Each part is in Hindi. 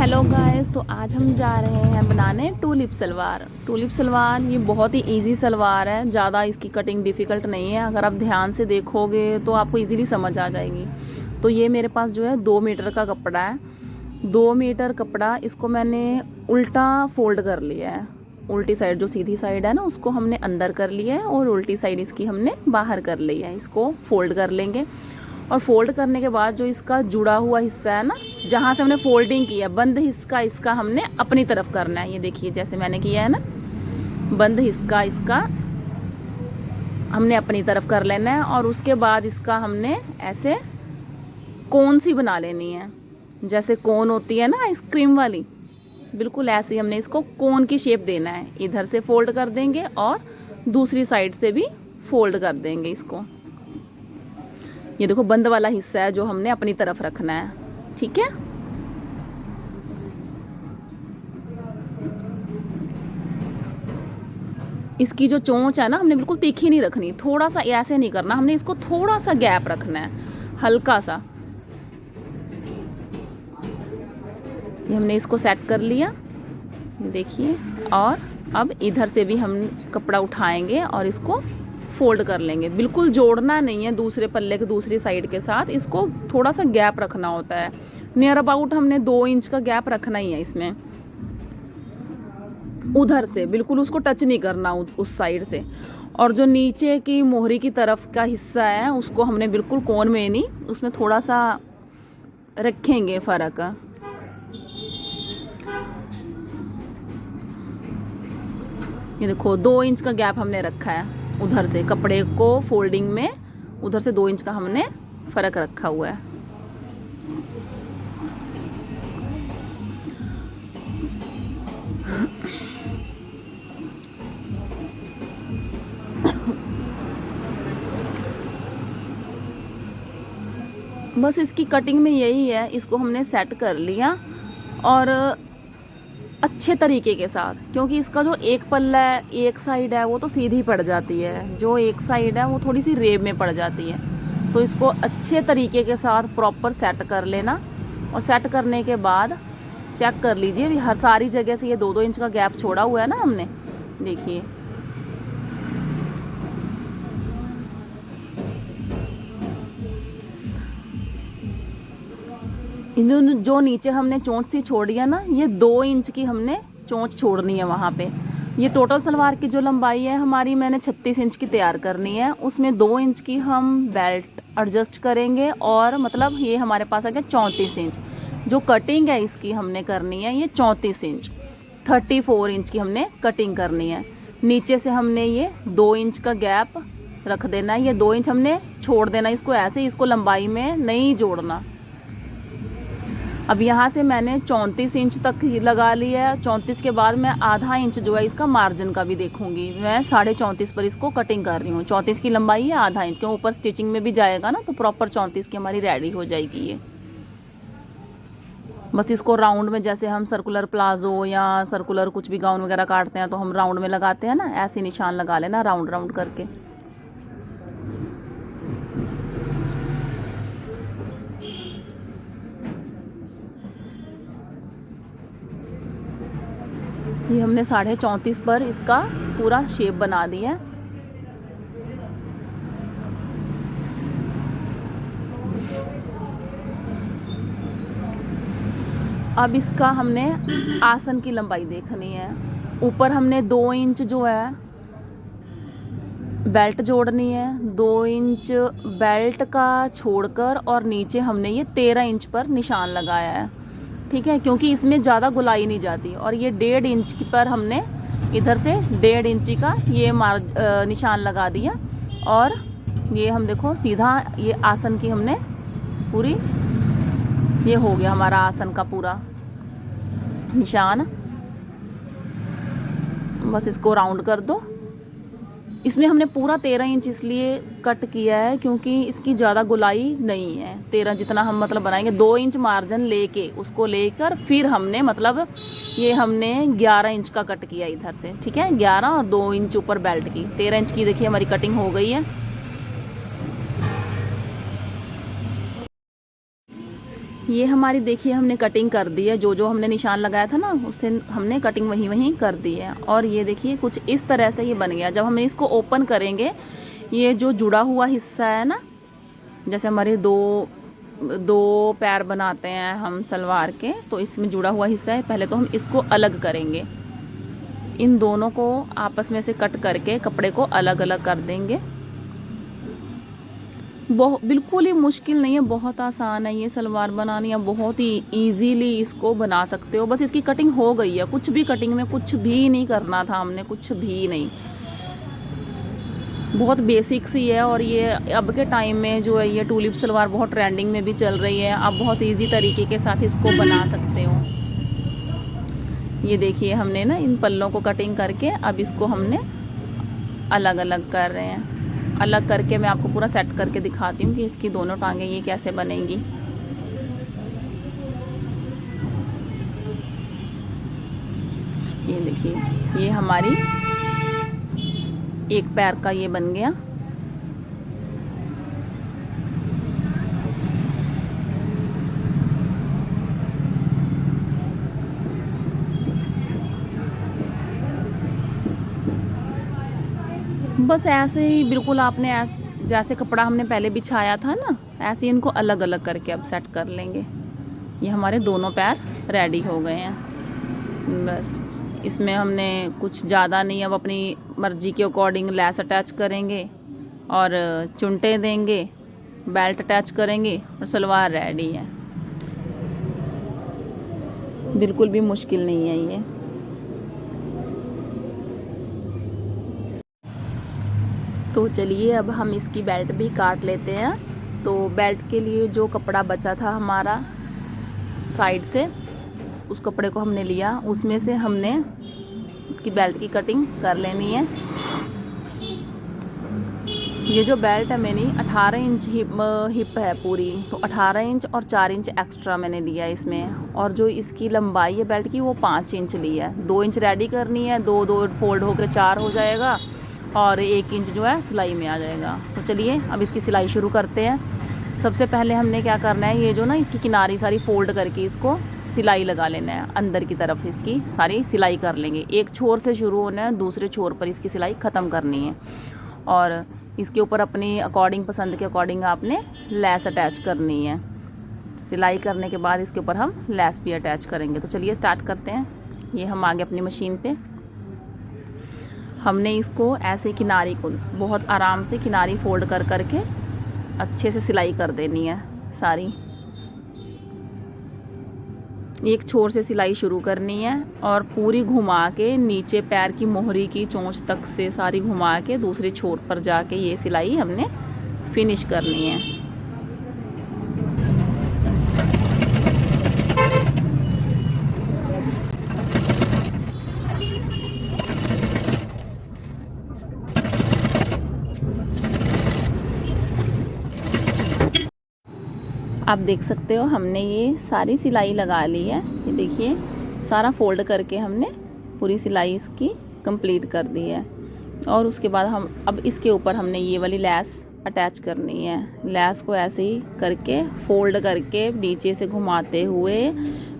हेलो गाइस, तो आज हम जा रहे हैं बनाने टूलिप सलवार। टूलिप सलवार ये बहुत ही इजी सलवार है, ज़्यादा इसकी कटिंग डिफ़िकल्ट नहीं है। अगर आप ध्यान से देखोगे तो आपको इजीली समझ आ जाएगी। तो ये मेरे पास जो है 2 मीटर का कपड़ा है। 2 मीटर कपड़ा, इसको मैंने उल्टा फोल्ड कर लिया है। उल्टी साइड जो सीधी साइड है ना, उसको हमने अंदर कर लिया है और उल्टी साइड इसकी हमने बाहर कर ली है। इसको फोल्ड कर लेंगे और फोल्ड करने के बाद जो इसका जुड़ा हुआ हिस्सा है ना, जहाँ से हमने फोल्डिंग की है, बंद हिस्सा इसका हमने अपनी तरफ करना है। ये देखिए जैसे मैंने किया है ना, बंद हिस्सा इसका हमने अपनी तरफ कर लेना है। और उसके बाद इसका हमने ऐसे कोन सी बना लेनी है, जैसे कोन होती है ना आइसक्रीम वाली, बिल्कुल ऐसे ही हमने इसको कोन की शेप देना है। इधर से फोल्ड कर देंगे और दूसरी साइड से भी फोल्ड कर देंगे इसको। ये देखो बंद वाला हिस्सा है जो हमने अपनी तरफ रखना है, ठीक है। इसकी जो चोंच है ना, हमने बिल्कुल तीखी नहीं रखनी, थोड़ा सा ऐसे नहीं करना, हमने इसको थोड़ा सा गैप रखना है, हल्का सा। ये हमने इसको सेट कर लिया, देखिए। और अब इधर से भी हम कपड़ा उठाएंगे और इसको फोल्ड कर लेंगे। बिल्कुल जोड़ना नहीं है दूसरे पल्ले के दूसरी साइड के साथ, इसको थोड़ा सा गैप रखना होता है। नियर अबाउट हमने 2 इंच का गैप रखना ही है इसमें। उधर से बिल्कुल उसको टच नहीं करना उस साइड से। और जो नीचे की मोहरी की तरफ का हिस्सा है, उसको हमने बिल्कुल कोन में नहीं, उसमें थोड़ा सा रखेंगे फर्क। ये देखो 2 इंच का गैप हमने रखा है उधर से, कपड़े को फोल्डिंग में उधर से 2 इंच का हमने फर्क रखा हुआ है। बस इसकी कटिंग में यही है, इसको हमने सेट कर लिया और अच्छे तरीके के साथ, क्योंकि इसका जो एक पल्ला है, एक साइड है, वो तो सीधी पड़ जाती है, जो एक साइड है वो थोड़ी सी रेब में पड़ जाती है। तो इसको अच्छे तरीके के साथ प्रॉपर सेट कर लेना। और सेट करने के बाद चेक कर लीजिए, हर सारी जगह से ये 2-2 इंच का गैप छोड़ा हुआ है ना हमने, देखिए। जो नीचे हमने चोंच सी छोड़ी है ना, ये 2 इंच की हमने चोंच छोड़नी है वहाँ पे। ये टोटल सलवार की जो लंबाई है हमारी, मैंने 36 इंच की तैयार करनी है। उसमें 2 इंच की हम बेल्ट एडजस्ट करेंगे और मतलब ये हमारे पास आ गया 34 इंच। जो कटिंग है इसकी हमने करनी है ये 34 इंच, 34 इंच की हमने कटिंग करनी है। नीचे से हमने ये 2 इंच का गैप रख देना है, ये 2 इंच हमने छोड़ देना इसको ऐसे, इसको लंबाई में नहीं जोड़ना। अब यहाँ से मैंने 34 इंच तक लगा लिया है। 34 के बाद मैं आधा इंच जो है इसका मार्जिन का भी देखूंगी। मैं 34.5 पर इसको कटिंग कर रही हूँ। 34 की लंबाई है, आधा इंच, क्यों ऊपर स्टिचिंग में भी जाएगा ना, तो प्रॉपर 34 की हमारी रेडी हो जाएगी ये। बस इसको राउंड में, जैसे हम सर्कुलर प्लाजो या सर्कुलर कुछ भी गाउन वगैरह काटते हैं तो हम राउंड में लगाते हैं ना, ऐसे निशान लगा लेना राउंड राउंड करके। ये हमने 34.5 पर इसका पूरा शेप बना दिया है। अब इसका हमने आसन की लंबाई देखनी है। ऊपर हमने 2 इंच जो है बेल्ट जोड़नी है, 2 इंच बेल्ट का छोड़कर, और नीचे हमने ये 13 इंच पर निशान लगाया है, ठीक है, क्योंकि इसमें ज़्यादा गुलाई नहीं जाती। और ये 1.5 इंच पर हमने इधर से 1.5 इंची का ये निशान लगा दिया। और ये हम देखो सीधा ये आसन की हमने पूरी, ये हो गया हमारा आसन का पूरा निशान। बस इसको राउंड कर दो। इसमें हमने पूरा 13 इंच इसलिए कट किया है क्योंकि इसकी ज़्यादा गुलाई नहीं है। 13 जितना हम मतलब बनाएंगे, 2 इंच मार्जिन लेके उसको लेकर फिर हमने मतलब ये हमने 11 इंच का कट किया इधर से, ठीक है। 11 और 2 इंच ऊपर बेल्ट की, 13 इंच की देखिए हमारी कटिंग हो गई है। ये हमारी देखिए हमने कटिंग कर दी है, जो जो हमने निशान लगाया था ना उससे हमने कटिंग वहीं वहीं कर दी है। और ये देखिए कुछ इस तरह से ये बन गया। जब हम इसको ओपन करेंगे, ये जो जुड़ा हुआ हिस्सा है ना, जैसे हमारे दो पैर बनाते हैं हम सलवार के, तो इसमें जुड़ा हुआ हिस्सा है, पहले तो हम इसको अलग करेंगे। इन दोनों को आपस में से कट करके कपड़े को अलग अलग कर देंगे। बिल्कुल ही मुश्किल नहीं है, बहुत आसान है ये सलवार बनानी। आप बहुत ही इजीली इसको बना सकते हो। बस इसकी कटिंग हो गई है, कुछ भी कटिंग में कुछ भी नहीं करना था हमने, कुछ भी नहीं। बहुत बेसिक सी है। और ये अब के टाइम में जो है ये टूलिप सलवार बहुत ट्रेंडिंग में भी चल रही है। आप बहुत इजी तरीके के साथ इसको बना सकते हो। ये देखिए हमने ना इन पल्लों को कटिंग करके अब इसको हमने अलग अलग कर रहे हैं। अलग करके मैं आपको पूरा सेट करके दिखाती हूँ कि इसकी दोनों टांगें ये कैसे बनेंगी। ये देखिए ये हमारी एक पैर का ये बन गया। बस ऐसे ही बिल्कुल आपने जैसे कपड़ा हमने पहले बिछाया था ना, ऐसे ही इनको अलग अलग करके अब सेट कर लेंगे। ये हमारे दोनों पैर रेडी हो गए हैं। बस इसमें हमने कुछ ज़्यादा नहीं, अब अपनी मर्ज़ी के अकॉर्डिंग लेस अटैच करेंगे और चुनटे देंगे, बेल्ट अटैच करेंगे और सलवार रेडी है। बिल्कुल भी मुश्किल नहीं है ये। तो चलिए अब हम इसकी बेल्ट भी काट लेते हैं। तो बेल्ट के लिए जो कपड़ा बचा था हमारा साइड से, उस कपड़े को हमने लिया, उसमें से हमने इसकी बेल्ट की कटिंग कर लेनी है। ये जो बेल्ट है मेरी 18 इंच हिप है पूरी, तो 18 इंच और 4 इंच एक्स्ट्रा मैंने लिया है इसमें। और जो इसकी लंबाई है बेल्ट की वो 5 इंच ली है। 2 इंच रेडी करनी है, दो फोल्ड होकर 4 हो जाएगा और 1 इंच जो है सिलाई में आ जाएगा। तो चलिए अब इसकी सिलाई शुरू करते हैं। सबसे पहले हमने क्या करना है, ये जो ना इसकी किनारी सारी फोल्ड करके इसको सिलाई लगा लेना है। अंदर की तरफ इसकी सारी सिलाई कर लेंगे। एक छोर से शुरू होना है, दूसरे छोर पर इसकी सिलाई ख़त्म करनी है। और इसके ऊपर अपनी अकॉर्डिंग, पसंद के अकॉर्डिंग आपने लेस अटैच करनी है। सिलाई करने के बाद इसके ऊपर हम लेस भी अटैच करेंगे। तो चलिए स्टार्ट करते हैं। ये हम आ गए अपनी मशीन पे। हमने इसको ऐसे किनारी को बहुत आराम से किनारी फोल्ड कर करके अच्छे से सिलाई कर देनी है सारी। एक छोर से सिलाई शुरू करनी है और पूरी घुमा के नीचे पैर की मोहरी की चोंच तक से सारी घुमा के दूसरे छोर पर जाके ये सिलाई हमने फिनिश करनी है। आप देख सकते हो हमने ये सारी सिलाई लगा ली है। ये देखिए सारा फोल्ड करके हमने पूरी सिलाई इसकी कंप्लीट कर दी है। और उसके बाद हम अब इसके ऊपर हमने ये वाली लेस अटैच करनी है। लेस को ऐसे ही करके फोल्ड करके नीचे से घुमाते हुए,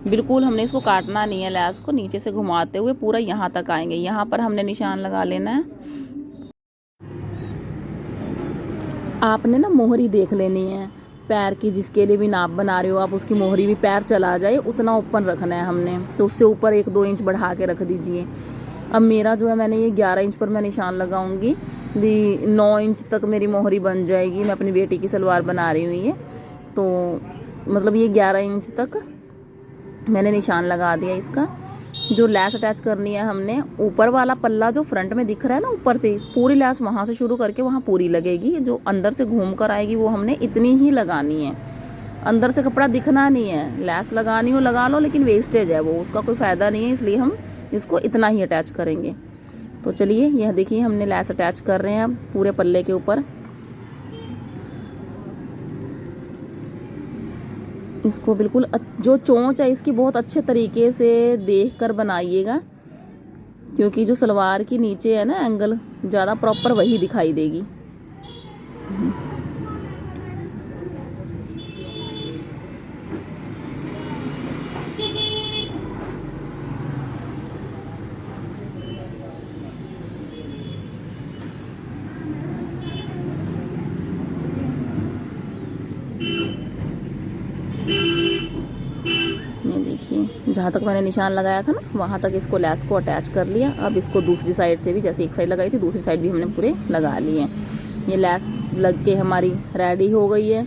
बिल्कुल हमने इसको काटना नहीं है, लेस को नीचे से घुमाते हुए पूरा यहाँ तक आएंगे। यहाँ पर हमने निशान लगा लेना है। आपने ना मोहरी देख लेनी है पैर की, जिसके लिए भी नाप बना रहे हो आप, उसकी मोहरी भी पैर चला जाए उतना ओपन रखना है हमने। तो उससे ऊपर 1-2 इंच बढ़ा के रख दीजिए। अब मेरा जो है मैंने ये 11 इंच पर मैं निशान लगाऊंगी, भी 9 इंच तक मेरी मोहरी बन जाएगी। मैं अपनी बेटी की सलवार बना रही हूँ ये, तो मतलब ये 11 इंच तक मैंने निशान लगा दिया इसका। जो लेस अटैच करनी है हमने, ऊपर वाला पल्ला जो फ्रंट में दिख रहा है ना, ऊपर से पूरी लेस वहाँ से शुरू करके वहाँ पूरी लगेगी। जो अंदर से घूम कर आएगी वो हमने इतनी ही लगानी है। अंदर से कपड़ा दिखना नहीं है। लेस लगानी हो लगा लो, लेकिन वेस्टेज है वो, उसका कोई फ़ायदा नहीं है, इसलिए हम इसको इतना ही अटैच करेंगे। तो चलिए यह देखिए हमने लेस अटैच कर रहे हैं अब पूरे पल्ले के ऊपर। इसको बिल्कुल जो चोंच है इसकी बहुत अच्छे तरीके से देख कर बनाइएगा, क्योंकि जो सलवार की नीचे है ना एंगल ज़्यादा प्रॉपर वही दिखाई देगी। जहाँ तक मैंने निशान लगाया था ना वहाँ तक इसको लैस को अटैच कर लिया। अब इसको दूसरी साइड से भी, जैसे एक साइड लगाई थी दूसरी साइड भी हमने पूरे लगा लिए। ये लैस लग के हमारी रेडी हो गई है।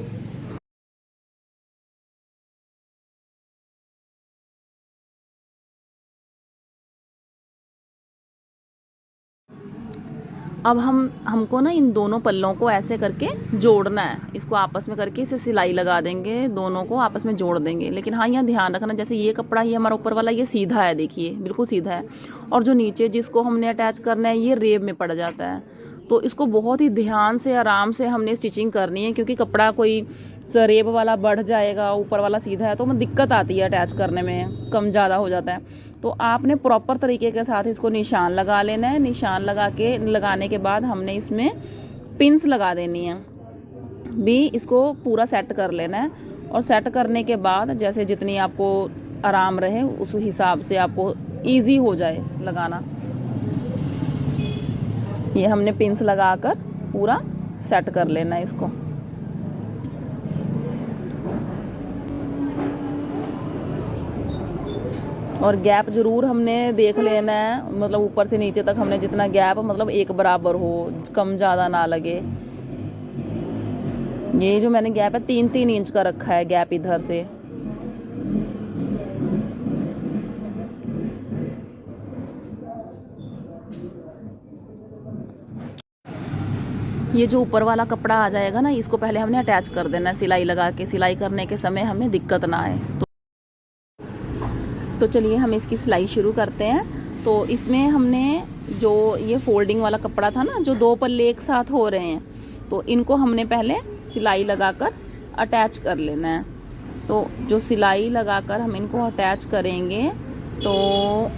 अब हमको ना इन दोनों पल्लों को ऐसे करके जोड़ना है, इसको आपस में करके इसे सिलाई लगा देंगे, दोनों को आपस में जोड़ देंगे। लेकिन हाँ, यहाँ ध्यान रखना, जैसे ये कपड़ा ही हमारा ऊपर वाला ये सीधा है, देखिए बिल्कुल सीधा है, और जो नीचे जिसको हमने अटैच करना है ये रेब में पड़ जाता है। तो इसको बहुत ही ध्यान से आराम से हमने स्टिचिंग करनी है, क्योंकि कपड़ा कोई रेब वाला बढ़ जाएगा, ऊपर वाला सीधा है तो हमें दिक्कत आती है अटैच करने में, कम ज़्यादा हो जाता है। तो आपने प्रॉपर तरीके के साथ इसको निशान लगा लेना है। निशान लगाने के बाद हमने इसमें पिंस लगा देनी है भी, इसको पूरा सेट कर लेना है। और सेट करने के बाद जैसे जितनी आपको आराम रहे उस हिसाब से आपको ईजी हो जाए लगाना। ये हमने पिंस लगाकर पूरा सेट कर लेना है इसको। और गैप जरूर हमने देख लेना है, मतलब ऊपर से नीचे तक हमने जितना गैप मतलब एक बराबर हो, कम ज़्यादा ना लगे। ये जो मैंने गैप है 3-3 इंच का रखा है गैप इधर से। ये जो ऊपर वाला कपड़ा आ जाएगा ना, इसको पहले हमने अटैच कर देना है सिलाई लगा के। सिलाई करने के समय हमें दिक्कत ना आए। तो चलिए हम इसकी सिलाई शुरू करते हैं। तो इसमें हमने जो ये फोल्डिंग वाला कपड़ा था ना, जो 2 पल्ले एक साथ हो रहे हैं, तो इनको हमने पहले सिलाई लगाकर अटैच कर लेना है। तो जो सिलाई लगाकर हम इनको अटैच करेंगे तो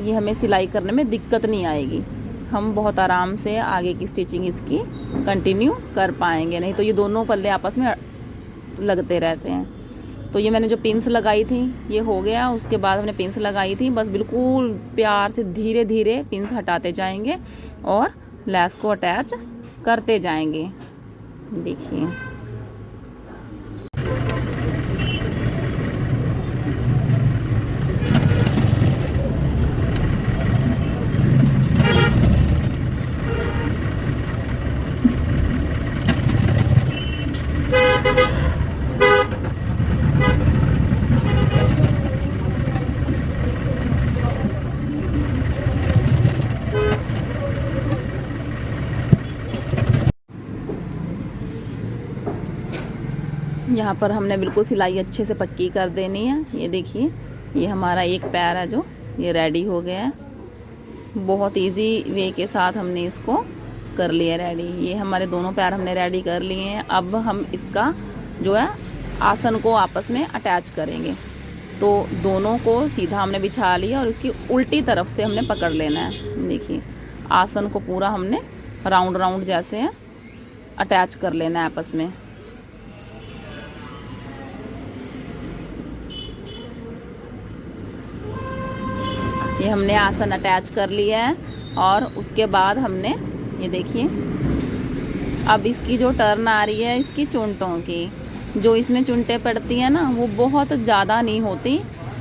ये हमें सिलाई करने में दिक्कत नहीं आएगी, हम बहुत आराम से आगे की स्टिचिंग इसकी कंटिन्यू कर पाएंगे। नहीं तो ये दोनों पल्ले आपस में लगते रहते हैं। तो ये मैंने जो पिंस लगाई थी ये हो गया। उसके बाद हमने पिंस लगाई थी, बस बिल्कुल प्यार से धीरे धीरे पिंस हटाते जाएंगे और लैस को अटैच करते जाएंगे। देखिए यहाँ पर हमने बिल्कुल सिलाई अच्छे से पक्की कर देनी है। ये देखिए ये हमारा एक पैर है जो ये रेडी हो गया है। बहुत इजी वे के साथ हमने इसको कर लिया रेडी। ये हमारे दोनों पैर हमने रेडी कर लिए हैं। अब हम इसका जो है आसन को आपस में अटैच करेंगे। तो दोनों को सीधा हमने बिछा लिया और इसकी उल्टी तरफ से हमने पकड़ लेना है। देखिए आसन को पूरा हमने राउंड राउंड जैसे अटैच कर लेना है आपस में। ये हमने आसन अटैच कर लिया है और उसके बाद हमने ये देखिए अब इसकी जो टर्न आ रही है इसकी चुंटों की, जो इसमें चुंटें पड़ती हैं ना वो बहुत ज़्यादा नहीं होती,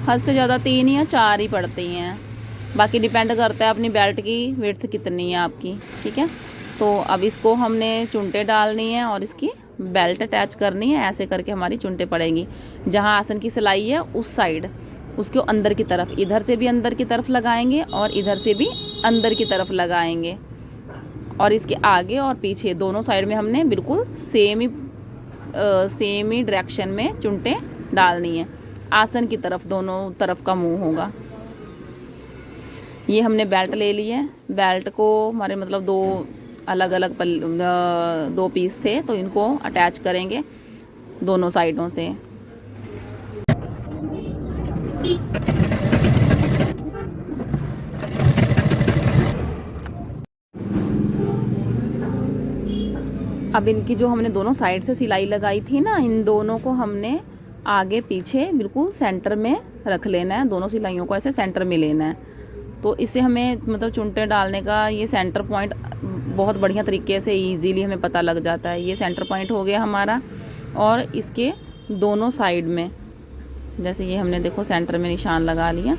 हद से ज़्यादा 3 या 4 ही पड़ती हैं। बाकी डिपेंड करता है अपनी बेल्ट की विड्थ कितनी है आपकी, ठीक है। तो अब इसको हमने चुंटें डालनी है और इसकी बेल्ट अटैच करनी है। ऐसे करके हमारी चुंटें पड़ेंगी। जहाँ आसन की सिलाई है उस साइड उसके अंदर की तरफ, इधर से भी अंदर की तरफ लगाएंगे और इधर से भी अंदर की तरफ लगाएंगे। और इसके आगे और पीछे दोनों साइड में हमने बिल्कुल सेम ही डायरेक्शन में चुंटें डालनी है। आसन की तरफ दोनों तरफ का मुंह होगा। ये हमने बेल्ट ले ली है। बेल्ट को हमारे मतलब 2 अलग अलग 2 पीस थे तो इनको अटैच करेंगे दोनों साइडों से। अब इनकी जो हमने दोनों साइड से सिलाई लगाई थी ना, इन दोनों को हमने आगे पीछे बिल्कुल सेंटर में रख लेना है। दोनों सिलाइयों को ऐसे सेंटर में लेना है। तो इससे हमें मतलब चुंटे डालने का ये सेंटर पॉइंट बहुत बढ़िया तरीके से इजीली हमें पता लग जाता है। ये सेंटर पॉइंट हो गया हमारा। और इसके दोनों साइड में जैसे ये हमने देखो सेंटर में निशान लगा लिया,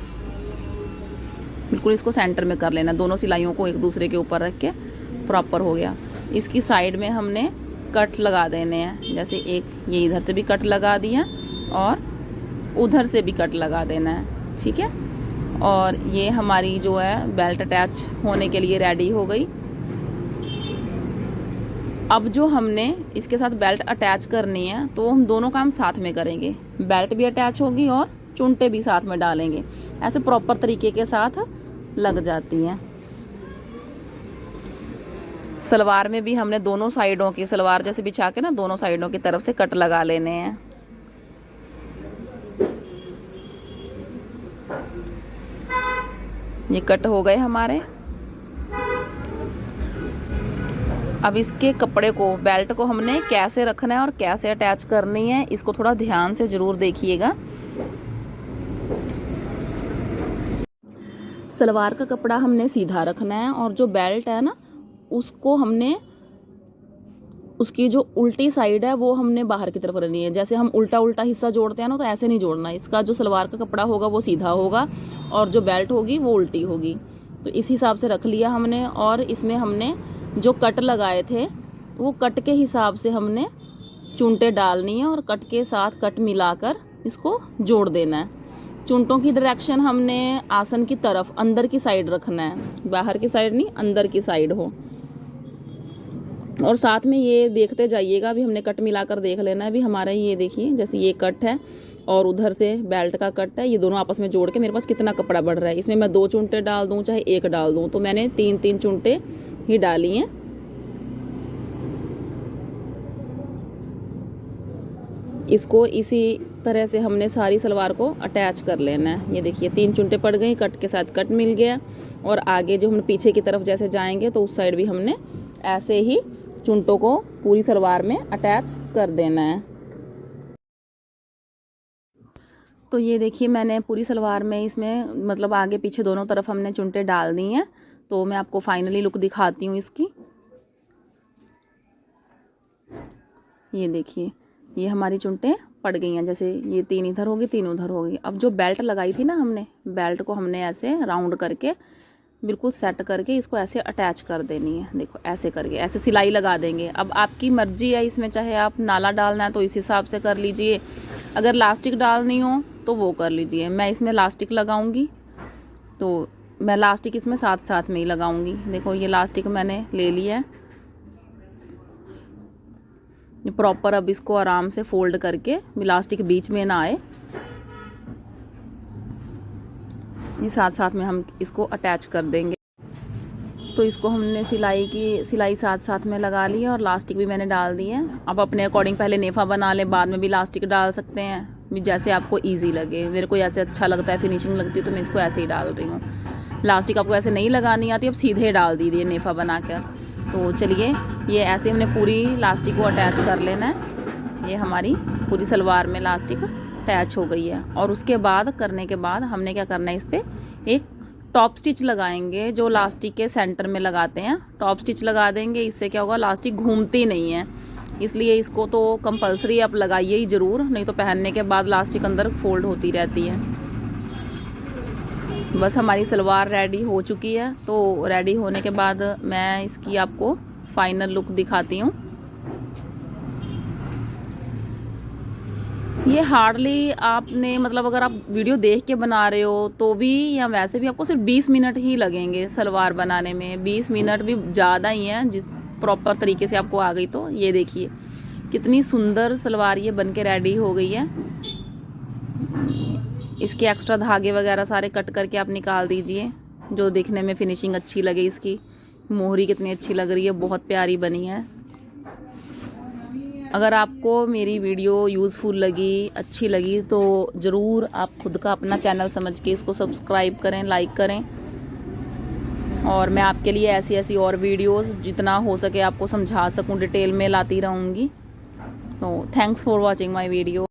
बिल्कुल इसको सेंटर में कर लेना, दोनों सिलाइयों को एक दूसरे के ऊपर रख के प्रॉपर हो गया। इसकी साइड में हमने कट लगा देने हैं, जैसे एक ये इधर से भी कट लगा दिया और उधर से भी कट लगा देना है, ठीक है। और ये हमारी जो है बेल्ट अटैच होने के लिए रेडी हो गई। अब जो हमने इसके साथ बेल्ट अटैच करनी है तो हम दोनों काम साथ में करेंगे, बेल्ट भी अटैच होगी और चुनटे भी साथ में डालेंगे, ऐसे प्रॉपर तरीके के साथ लग जाती हैं। सलवार में भी हमने दोनों साइडों की, सलवार जैसे बिछा के ना दोनों साइडों की तरफ से कट लगा लेने हैं। ये कट हो गए हमारे। अब इसके कपड़े को, बेल्ट को हमने कैसे रखना है और कैसे अटैच करनी है, इसको थोड़ा ध्यान से जरूर देखिएगा। सलवार का कपड़ा हमने सीधा रखना है और जो बेल्ट है ना उसको हमने, उसकी जो उल्टी साइड है वो हमने बाहर की तरफ रखनी है। जैसे हम उल्टा उल्टा हिस्सा जोड़ते हैं ना, तो ऐसे नहीं जोड़ना। इसका जो सलवार का कपड़ा होगा वो सीधा होगा और जो बेल्ट होगी वो उल्टी होगी। तो इस हिसाब से रख लिया हमने। और इसमें हमने जो कट लगाए थे वो कट के हिसाब से हमने चुनटे डालनी है और कट के साथ कट मिलाकर इसको जोड़ देना है। चुनटों की डायरेक्शन हमने आसन की तरफ अंदर की साइड रखना है, बाहर की साइड नहीं, अंदर की साइड हो। और साथ में ये देखते जाइएगा, अभी हमने कट मिलाकर देख लेना है। अभी हमारा ये देखिए, जैसे ये कट है और उधर से बेल्ट का कट है, ये दोनों आपस में जोड़ के मेरे पास कितना कपड़ा बढ़ रहा है। इसमें मैं 2 चुनटे डाल दूं चाहे 1 डाल दूं, तो मैंने 3 चुनटे ही डाली हैं। इसको इसी तरह से हमने सारी सलवार को अटैच कर लेना है। ये देखिए 3 चुनटे पड़ गई, कट के साथ कट मिल गया। और आगे जो हम पीछे की तरफ जैसे जाएंगे तो उस साइड भी हमने ऐसे ही चुनटों को पूरी सलवार में अटैच कर देना है। तो ये देखिए मैंने पूरी सलवार में इसमें मतलब आगे पीछे दोनों तरफ हमने चुनटे डाल दी हैं। तो मैं आपको फाइनली लुक दिखाती हूँ इसकी। ये देखिए ये हमारी चुनटे पड़ गई हैं, जैसे ये 3 इधर होगी 3 उधर होगी। अब जो बेल्ट लगाई थी ना हमने, बेल्ट को हमने ऐसे राउंड करके बिल्कुल सेट करके इसको ऐसे अटैच कर देनी है। देखो ऐसे करके ऐसे सिलाई लगा देंगे। अब आपकी मर्जी है, इसमें चाहे आप नाला डालना है तो इस हिसाब से कर लीजिए, अगर लास्टिक डालनी हो तो वो कर लीजिए। मैं इसमें लास्टिक लगाऊंगी तो मैं लास्टिक इसमें साथ साथ में ही लगाऊंगी। देखो ये लास्टिक मैंने ले लिया है, ये प्रॉपर। अब इसको आराम से फोल्ड करके, लास्टिक बीच में ना आए, ये साथ साथ में हम इसको अटैच कर देंगे। तो इसको हमने सिलाई साथ साथ में लगा ली है और लास्टिक भी मैंने डाल दी है। अब अपने अकॉर्डिंग पहले नेफा बना लें, बाद में भी लास्टिक डाल सकते हैं, जैसे आपको इजी लगे। मेरे को ऐसे अच्छा लगता है, फिनिशिंग लगती है, तो मैं इसको ऐसे ही डाल रही हूँ। लास्टिक आपको ऐसे नहीं लगानी आती, अब सीधे डाल दीजिए नेफा बनाकर। तो चलिए ये ऐसे हमने पूरी लास्टिक को अटैच कर लेना है। ये हमारी पूरी सलवार में लास्टिक अटैच हो गई है। और उसके बाद करने के बाद हमने क्या करना है, इस पर एक टॉप स्टिच लगाएंगे, जो लास्टिक के सेंटर में लगाते हैं। टॉप स्टिच लगा देंगे, इससे क्या होगा, लास्टिक घूमती नहीं है। इसलिए इसको तो कंपलसरी आप लगाइए ही ज़रूर, नहीं तो पहनने के बाद लास्टिक अंदर फोल्ड होती रहती है। बस हमारी सलवार रेडी हो चुकी है। तो रेडी होने के बाद मैं इसकी आपको फाइनल लुक दिखाती हूँ। ये हार्डली आपने मतलब अगर आप वीडियो देख के बना रहे हो तो भी या वैसे भी आपको सिर्फ 20 मिनट ही लगेंगे सलवार बनाने में। 20 मिनट भी ज़्यादा ही हैं, जिस प्रॉपर तरीके से आपको आ गई तो। ये देखिए कितनी सुंदर सलवार ये बन के रेडी हो गई है। इसके एक्स्ट्रा धागे वगैरह सारे कट करके आप निकाल दीजिए, जो दिखने में फिनिशिंग अच्छी लगे। इसकी मोहरी कितनी अच्छी लग रही है, बहुत प्यारी बनी है। अगर आपको मेरी वीडियो यूज़फुल लगी, अच्छी लगी, तो ज़रूर आप खुद का अपना चैनल समझ के इसको सब्सक्राइब करें, लाइक करें। और मैं आपके लिए ऐसी ऐसी और वीडियोस जितना हो सके आपको समझा सकूं डिटेल में लाती रहूँगी। तो thanks for watching my video.